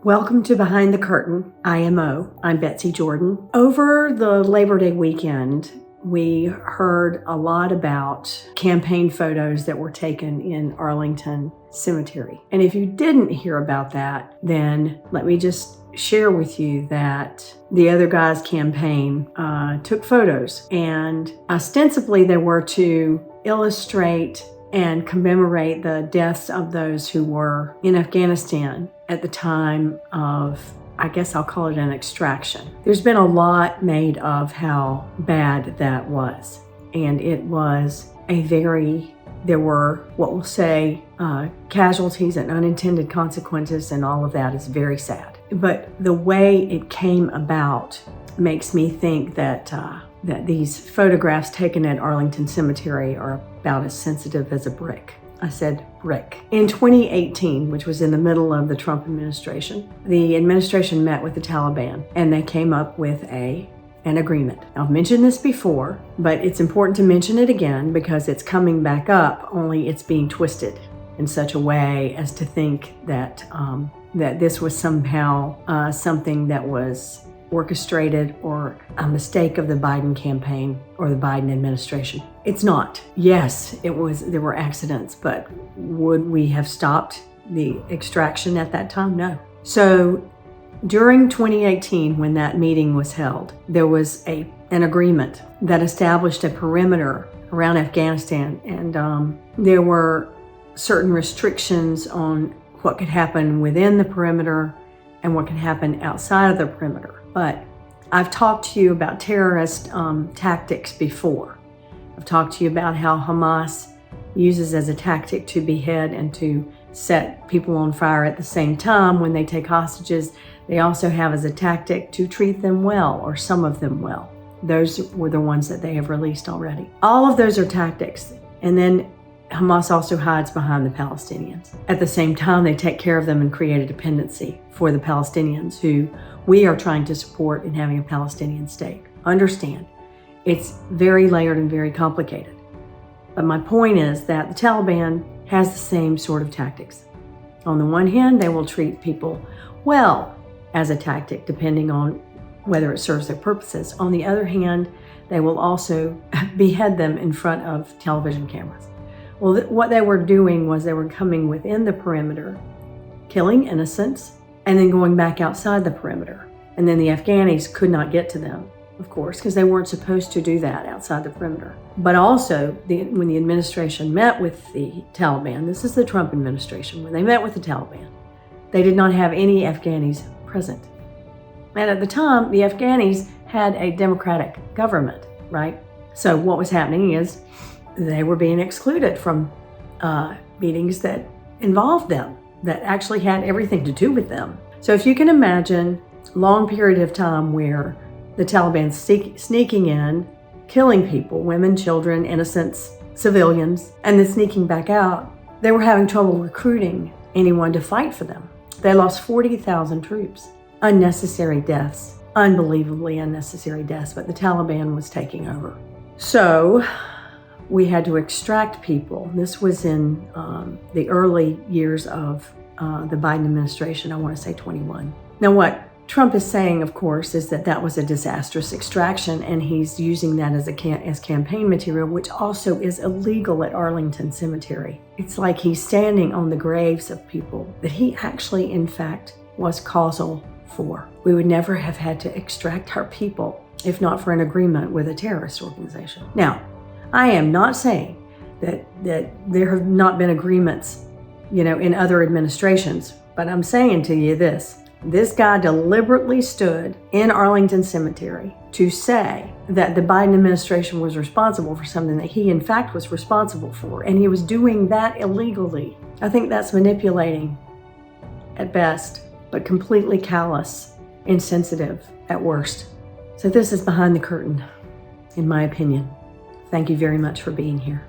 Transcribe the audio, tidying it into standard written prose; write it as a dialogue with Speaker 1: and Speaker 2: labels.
Speaker 1: Welcome to Behind the Curtain IMO. I'm Betsy Jordan. Over the Labor Day weekend, we heard a lot about campaign photos that were taken in Arlington Cemetery. And if you didn't hear about that, then let me just share with you that the other guy's campaign took photos, and ostensibly they were to illustrate and commemorate the deaths of those who were in Afghanistan at the time of, I guess I'll call it an extraction. There's been a lot made of how bad that was. And it was there were what we'll say casualties and unintended consequences, and all of that is very sad. But the way it came about makes me think that these photographs taken at Arlington Cemetery are about as sensitive as a brick. I said brick. In 2018, which was in the middle of the Trump administration, the administration met with the Taliban and they came up with an agreement. I've mentioned this before, but it's important to mention it again because it's coming back up, only it's being twisted in such a way as to think that this was somehow something that was orchestrated or a mistake of the Biden campaign or the Biden administration. It's not. Yes, there were accidents, but would we have stopped the extraction at that time? No. So during 2018, when that meeting was held, there was an agreement that established a perimeter around Afghanistan, and there were certain restrictions on what could happen within the perimeter and what could happen outside of the perimeter. But I've talked to you about terrorist tactics before. I've talked to you about how Hamas uses as a tactic to behead and to set people on fire at the same time when they take hostages. They also have as a tactic to treat them well, or some of them well. Those were the ones that they have released already. All of those are tactics. And then Hamas also hides behind the Palestinians. At the same time, they take care of them and create a dependency for the Palestinians, who we are trying to support in having a Palestinian state. Understand, it's very layered and very complicated. But my point is that the Taliban has the same sort of tactics. On the one hand, they will treat people well as a tactic, depending on whether it serves their purposes. On the other hand, they will also behead them in front of television cameras. Well, what they were doing was they were coming within the perimeter, killing innocents, and then going back outside the perimeter. And then the Afghanis could not get to them, of course, because they weren't supposed to do that outside the perimeter. But also, when the administration met with the Taliban, this is the Trump administration, when they met with the Taliban, they did not have any Afghanis present. And at the time, the Afghanis had a democratic government, right? So what was happening is they were being excluded from meetings that involved them, that actually had everything to do with them. So if you can imagine a long period of time where the Taliban sneaking in, killing people, women, children, innocents, civilians, and then sneaking back out, they were having trouble recruiting anyone to fight for them. They lost 40,000 troops. Unnecessary deaths, unbelievably unnecessary deaths, but the Taliban was taking over. So we had to extract people. This was in the early years of the Biden administration, I want to say 21. Now what Trump is saying, of course, is that was a disastrous extraction, and he's using that as campaign material, which also is illegal at Arlington Cemetery. It's like he's standing on the graves of people that he actually, in fact, was causal for. We would never have had to extract our people if not for an agreement with a terrorist organization. Now, I am not saying that there have not been agreements, in other administrations, but I'm saying to you this guy deliberately stood in Arlington Cemetery to say that the Biden administration was responsible for something that he in fact was responsible for, and he was doing that illegally. I think that's manipulating at best, but completely callous, insensitive at worst. So this is Behind the Curtain, in my opinion. Thank you very much for being here.